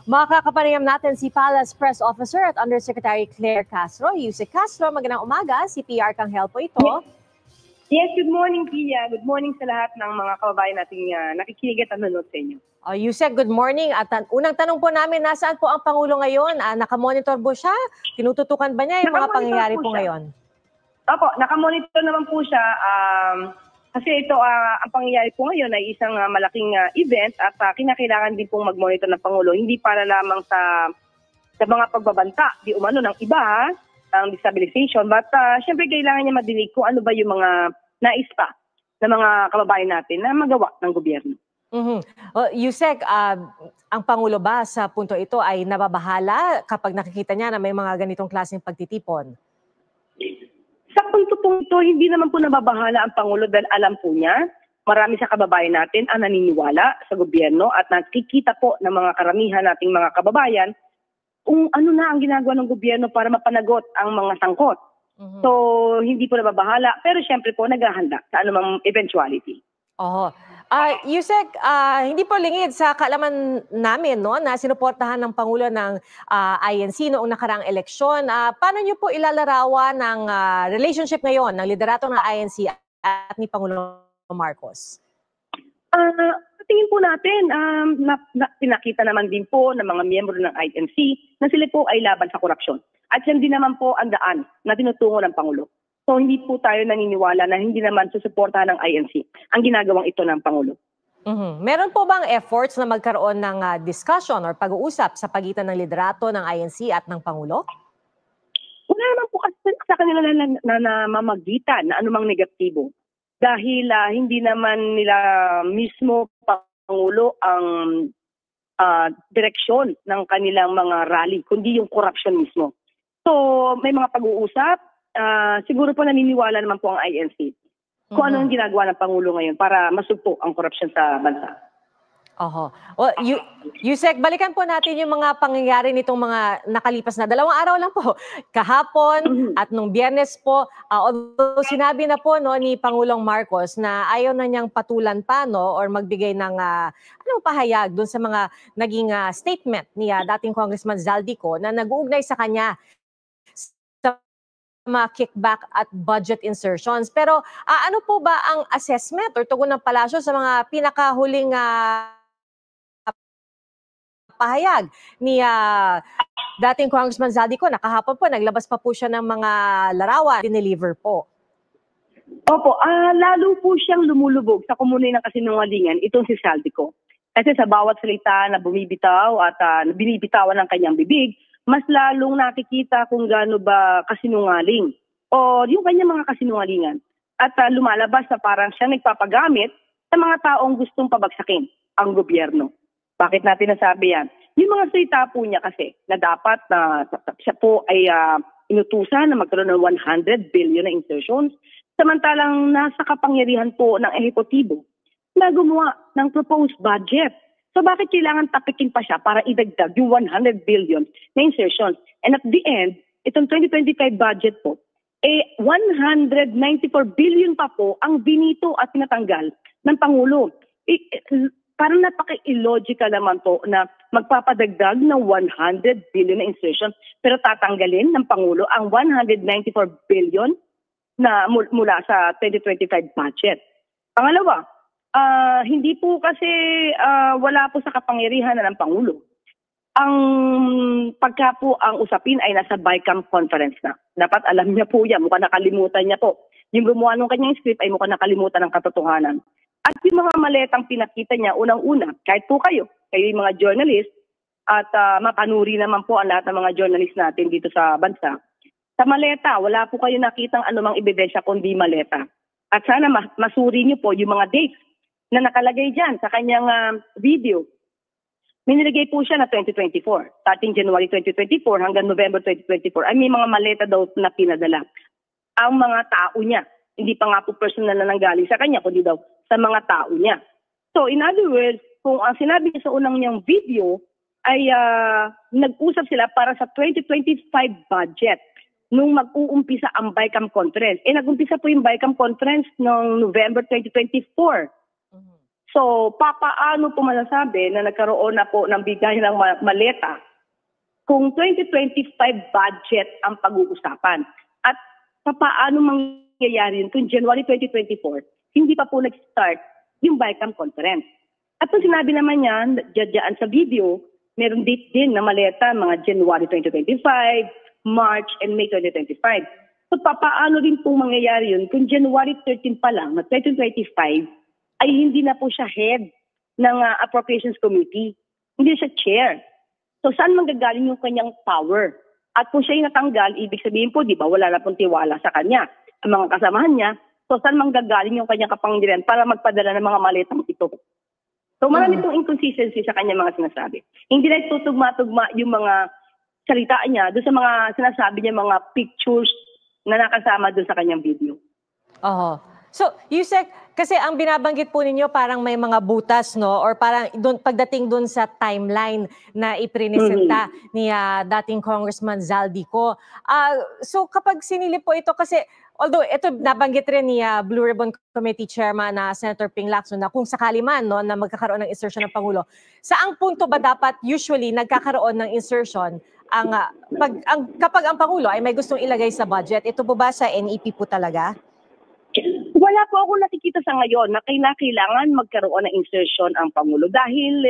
Makakapanayam natin si Palace Press Officer at Undersecretary Claire Castro. Yusek Castro, magandang umaga. Si PR kang help po ito. Yes, good morning, Pia. Good morning sa lahat ng mga kababayan nating nakikinig at nanonood sa inyo. Yusek, good morning. At unang tanong po namin, nasaan po ang Pangulo ngayon? Nakamonitor po siya? Tinututukan ba niya yung mga pangyayari po ngayon? Opo, nakamonitor naman po siya. Kasi ito, ang pangyayari po ngayon ay isang malaking event at kinakailangan din pong mag-monitor ng Pangulo. Hindi para lamang sa mga pagbabanta, di umano ng iba, ang destabilization. But syempre kailangan niya madinig kung ano ba yung mga nais pa ng mga kababayan natin na magawa ng gobyerno. Yusek, ang Pangulo ba sa punto ito ay nababahala kapag nakikita niya na may mga ganitong klaseng pagtitipon? Sa punto ito, hindi naman po nababahala ang Pangulo dahil alam po niya, marami sa kababayan natin ang naniniwala sa gobyerno at nakikita po ng mga karamihan nating mga kababayan kung ano na ang ginagawa ng gobyerno para mapanagot ang mga sangkot. So, hindi po nababahala, pero syempre po naghahanda sa anumang eventuality. Yusek, hindi po lingid sa kaalaman namin na sinuportahan ng Pangulo ng INC noong nakaraang eleksyon. Paano niyo po ilalarawan ng relationship ngayon ng liderato ng INC at ni Pangulo Marcos? Tingin po natin, pinakita naman din po ng mga miyembro ng INC na sila po ay laban sa korupsyon. At yan din naman po ang daan na tinutungo ng Pangulo. So hindi po tayo naniniwala na hindi naman susuportahan ng INC ang ginagawang ito ng Pangulo. Meron po bang efforts na magkaroon ng discussion or pag-uusap sa pagitan ng liderato ng INC at ng Pangulo? Wala naman po kasi sa kanila na namamagitan na anumang negatibo. Dahil hindi naman nila mismo Pangulo ang direksyon ng kanilang mga rally, kundi yung korupsyon mismo. So may mga pag-uusap, siguro po naniniwala naman po ang INC kung ano ang ginagawa ng Pangulo ngayon para masugpo ang korupsyon sa bansa. Yusek, balikan po natin yung mga pangyayari nitong mga nakalipas na 2 araw lang po. Kahapon at nung Biyernes po, although sinabi na po ni Pangulong Marcos na ayaw na niyang patulan pa or magbigay ng anong pahayag doon sa mga naging statement ni dating Congressman Zaldico na nag-uugnay sa kanya sa mga kickback at budget insertions. Pero ano po ba ang assessment or tugon ng palasyo sa mga pinakahuling pahayag ni dating Congressman Zaldico na kahapon po naglabas pa po siya ng mga larawan, dineliver po? Opo, lalo po siyang lumulubog sa komunay ng kasinungalingan itong si Zaldico. Kasi sa bawat salita na bumibitaw at binibitawan ng kanyang bibig, mas lalong nakikita kung gaano ba kasinungaling o yung kanyang mga kasinungalingan. At lumalabas na parang siya nagpapagamit sa mga taong gustong pabagsakin ang gobyerno. Bakit natin nasabi yan? Yung mga salita po niya kasi na dapat na siya po ay inutusan na magkaroon ng 100 billion na insertions, samantalang nasa kapangyarihan po ng ehekutibo na gumawa ng proposed budget. So bakit kailangan tapikin pa siya para idagdag yung 100 billion na insertions? And at the end, itong 2025 budget po, 194 billion pa po ang binito at tinatanggal ng Pangulo. Parang napaka-illogical naman po na magpapadagdag ng 100 billion na insertion pero tatanggalin ng Pangulo ang 194 billion na mula sa 2025 budget. Pangalawa, hindi po kasi wala po sa kapangyarihan ng Pangulo. Ang pagka po ang usapin ay nasa BICAM conference na. Dapat alam niya po yan, mukhang nakalimutan niya po. Yung gumawa ng kanyang script ay mukhang nakalimutan ng katotohanan. At yung mga maletang pinakita niya, unang-una, kahit po kayo yung mga journalist, at mapanuri naman po ang lahat ng mga journalist natin dito sa bansa. Sa maleta, wala po kayo nakitang anumang ebidensya kundi maleta. At sana masuri niyo po yung mga dates na nakalagay dyan sa kanyang video. May nilagay po siya na 2024, starting January 2024 hanggang November 2024. Ay may mga maleta daw na pinadala. Ang mga tao niya, hindi pa nga po personal na nanggaling sa kanya, kundi daw sa mga tao niya. So in other words, kung ang sinabi niya sa unang niyang video ay nag-usap sila para sa 2025 budget nung mag-uumpisa ang BICAM conference. Nag-umpisa po yung BICAM conference noong November 2024. So, papaano po masasabi na nagkaroon na po ng bigay ng maleta kung 2025 budget ang pag-uusapan? At papaano mangyayari yun kung January 2024, hindi pa po nag-start yung BICAM conference? At kung sinabi naman niya, dyan sa video, meron date din na maleta mga January 2025, March, and May 2025. So, papaano din pong mangyayari yun kung January 13 pa lang na 2025 ay hindi na po siya head ng Appropriations Committee. Hindi siya chair. So, saan manggagaling yung kanyang power? At kung siya yung natanggal, ibig sabihin po, di ba, wala na pong tiwala sa kanya. Ang mga kasamahan niya, so saan manggagaling yung kanyang kapangyarihan para magpadala ng mga maletang ito? So, marami pong inconsistency sa kanyang mga sinasabi. Hindi na tutugma-tugma yung mga salita niya doon sa mga sinasabi niya, mga pictures na nakasama doon sa kanyang video. Oo. So, Yusek, kasi ang binabanggit po ninyo parang may mga butas, no? Or parang pagdating dun sa timeline na iprinisenta ni dating Congressman Zaldico. So, kapag sinilip po ito, kasi although ito nabanggit rin ni Blue Ribbon Committee Chairman na Senator Ping Lacson na kung sakali man, no, na magkakaroon ng insertion ng Pangulo, saang punto ba dapat usually nagkakaroon ng insertion kapag ang Pangulo ay may gustong ilagay sa budget? Ito po ba sa NEP po talaga? Wala po akong nakikita sa ngayon na kailangan magkaroon ng insertion ang Pangulo dahil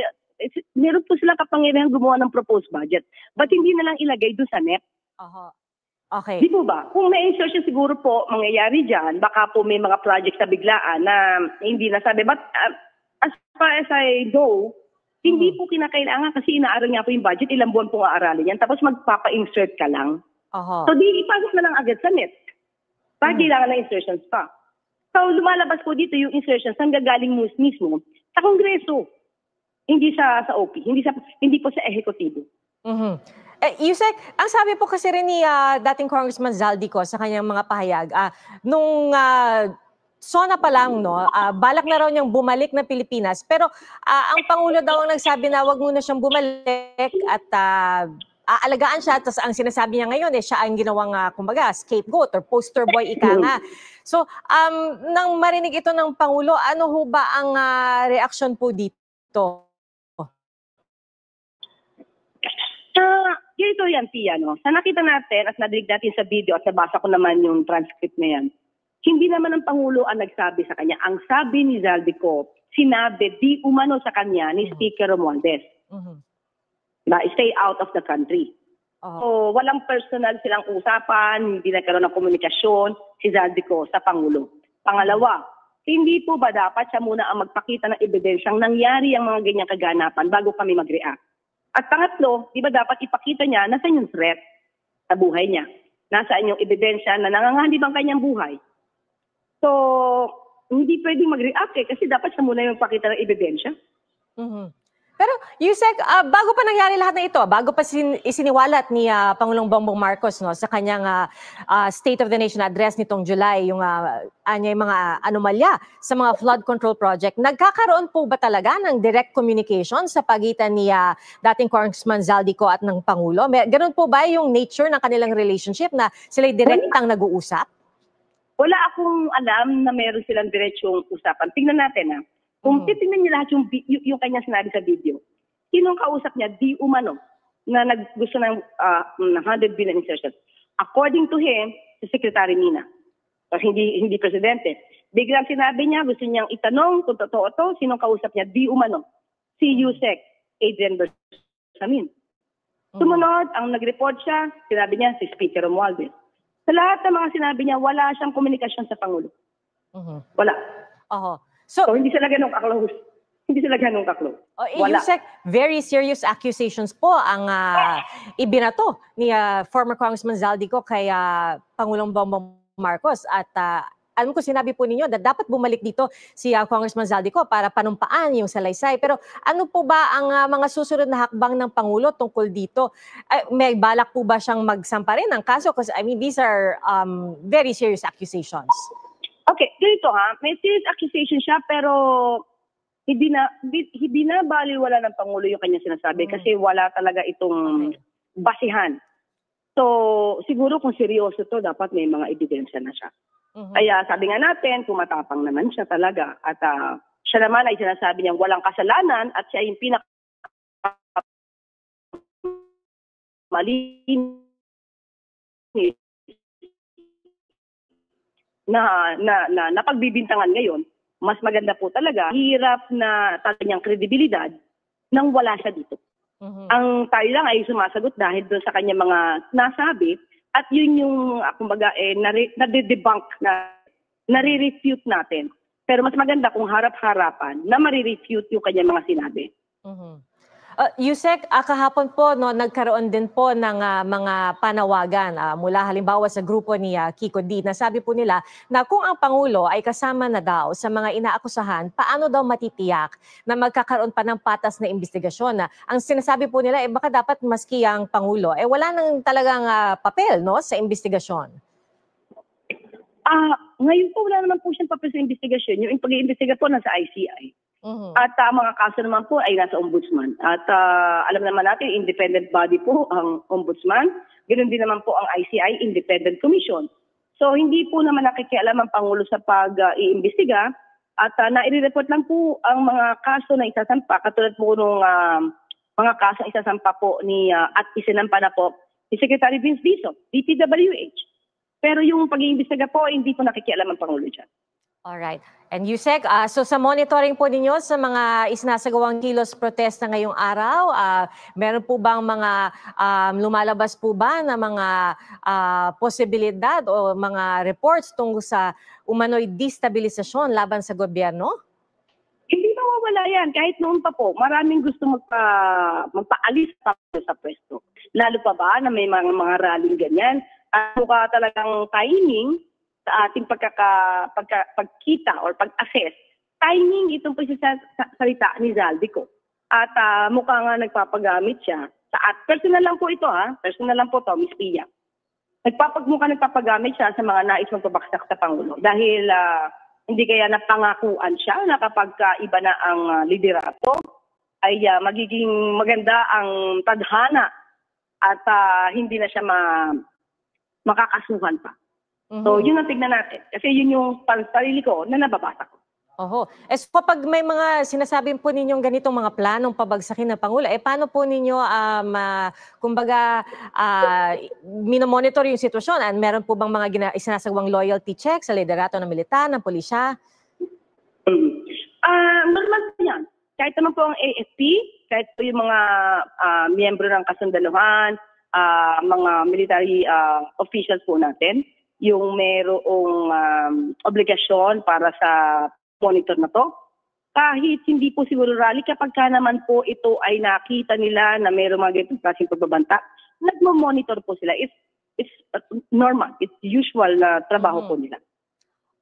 meron po silang kapangyarihan gumawa ng proposed budget. Ba't hindi na lang ilagay doon sa NEP? Okay. Di po ba? Kung may insertion siguro po mangyayari dyan, baka po may mga projects na biglaan na hindi nasabi. But as far as I go, hindi po kinakailangan kasi inaaral nga po yung budget, ilang buwan po aaralin yan, tapos magpapa-insert ka lang. So di ipasok na lang agad sa NEP. Bakit kailangan ng insertions pa? So, lumalabas po dito yung insertions ang gagaling mismo sa Kongreso. Hindi sa OP, hindi po sa ehekutibo. Yusek, ang sabi po kasi rin ni dating Congressman Zaldico sa kanyang mga pahayag, nung SONA pa lang, no, balak na raw niyang bumalik na Pilipinas, pero ang Pangulo daw ang nagsabi na wag muna siyang bumalik at aalagaan siya. Tapos ang sinasabi niya ngayon, siya ang ginawang, kumbaga, scapegoat or poster boy, ika nga. So, nang marinig ito ng Pangulo, ano ho ba ang reaksyon po dito? Ganito yan, Pia, no? Sa nakita natin at nadinig natin sa video at nabasa ko naman yung transcript na yan, hindi naman ang Pangulo ang nagsabi sa kanya. Ang sabi ni Zaldico, sinabi di umano sa kanya ni Speaker Romualdez. Na stay out of the country. So, walang personal silang usapan, hindi nagkaroon ng komunikasyon si Zaldico sa Pangulo. Pangalawa, hindi po ba dapat siya muna ang magpakita ng ebidensyang nangyari ang mga ganyang kaganapan bago kami mag-react? At pangatlo, di ba dapat ipakita niya nasaan yung threat sa buhay niya? Nasaan yung ebidensya na nanganganib ang kanyang buhay? So, hindi pwedeng mag-react kasi dapat siya muna yung pakita ng ebidensya. Pero, Yusek, bago pa nangyari lahat na ito, bago pa isiniwalat ni Pangulong Bongbong Marcos, no, sa kanyang State of the Nation address nitong July, yung mga anomalya sa mga flood control project, nagkakaroon po ba talaga ng direct communication sa pagitan ni dating Congressman Zaldico at ng Pangulo? Ganun po ba yung nature ng kanilang relationship na sila'y direktang nag-uusap? Wala akong alam na meron silang diretsyong usapan. Tingnan natin, kung titingnan niyo lahat yung kanya sinabi sa video, sinong kausap niya, di umano, na gusto ng 100 billion insertion. According to him, si Secretary Mina. So, hindi presidente. Biglang sinabi niya, gusto niyang itanong kung totoo to, sinong kausap niya, di umano. Si Yusek Adrian Bersamin. Sumunod, ang nag-report siya, sinabi niya, si Speaker Romualdez. Sa lahat ng mga sinabi niya, wala siyang komunikasyon sa Pangulo. Wala. So, hindi sila ganun ka-close. Hindi sila ganun ka-close. Wala. Yusek, very serious accusations po ang ibinato ni former Congressman Zaldico kay Pangulong Bongbong Marcos. At alam ko sinabi po ninyo na dapat bumalik dito si Congressman Zaldico para panumpaan yung salaysay. Pero ano po ba ang mga susunod na hakbang ng Pangulo tungkol dito? May balak po ba siyang magsampa rin ng kaso? Because I mean, these are very serious accusations. Okay, ganito may serious accusation siya pero hindi na baliwala ng Pangulo yung kanya sinasabi kasi wala talaga itong basihan. So, siguro kung seryoso to, dapat may mga ebidensya na siya. Kaya sabi nga natin, kung matapang naman siya talaga at siya naman ay sinasabi niyang walang kasalanan at siya yung malinis na napagbibintangan ngayon. Mas maganda po talaga, hirap na talaga niyang kredibilidad nang wala siya dito. Ang tayo lang ay sumasagot dahil doon sa kanya mga nasabi at yun yung kumbaga nade-debunk na nare-refute natin. Pero mas maganda kung harap-harapan na marirefute yung kanya mga sinabi. Yusek, kahapon po no, nagkaroon din po ng mga panawagan mula halimbawa sa grupo ni Kiko D. Nasabi po nila na kung ang Pangulo ay kasama na daw sa mga inaakusahan, paano daw matitiyak na magkakaroon pa ng patas na investigasyon? Ang sinasabi po nila, baka dapat maski ang Pangulo, wala nang talagang papel no, sa investigasyon. Ngayon po wala naman po siyang papel sa investigasyon. Yung pag-iimbestiga po nasa ICI. At mga kaso naman po ay nasa ombudsman. At alam naman natin, independent body po ang ombudsman. Ganoon din naman po ang ICI, Independent Commission. So hindi po naman nakikialam ang Pangulo sa pag-iimbestiga. At nai-report lang po ang mga kaso na isasampa. Katulad po nung mga kaso na isasampa po at isinampa na po ni Secretary Vince Dizon, DPWH. Pero yung pag-iimbestiga po, hindi po nakikialam ang Pangulo dyan. Alright. And Yusek, so sa monitoring po ninyo sa mga isinasagawang kilos protesta ngayong araw, meron po bang mga lumalabas po ba na mga posibilidad o mga reports tungkol sa umano'y destabilisasyon laban sa gobyerno? Hindi mawawala yan. Kahit noon pa po, maraming gusto magpaalis sa pwesto. Lalo pa ba na may mga rallying ganyan. Mukha talagang timing sa ating pagkita or pag-assess. Timing itong salita ni Zaldico. At mukha nga nagpapagamit siya. Personal lang po ito personal lang po to, Ms. Pia. Nagpapagamit siya sa mga nais magpabaksak sa Pangulo. Dahil hindi kaya napangakuan siya na kapag iba na ang liderato, ay magiging maganda ang tadhana at hindi na siya makakasuhan pa. So, yun ang tignan natin. Kasi yun yung sarili ko na nababasa ko. So kapag may mga sinasabi po ninyong ganitong mga planong pabagsakin ng Pangulo, paano po ninyo, minomonitor yung sitwasyon? And meron po bang mga isinasagawang loyalty check sa liderato ng militar, ng pulisya? Normal yan. Kahit naman po ang AFP, kahit po yung mga miyembro ng kasundaluhan, mga military officials po natin, yung mayroong obligasyon para sa monitor na to. Kahit hindi po siguro rally, kapag ka naman po ito ay nakita nila na mayroong mga ganitong klaseng pagbabanta, nagmo-monitor po sila. It's normal, it's usual na trabaho po nila.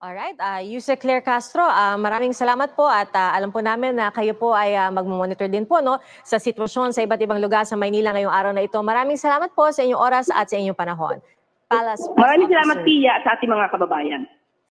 Alright, Yusek Claire Castro, maraming salamat po at alam po namin na kayo po ay magmamonitor din po no, sa sitwasyon sa iba't ibang lugar sa Maynila ngayong araw na ito. Maraming salamat po sa inyong oras at sa inyong panahon. Maraming salamat, Pia, sa ating mga kababayan.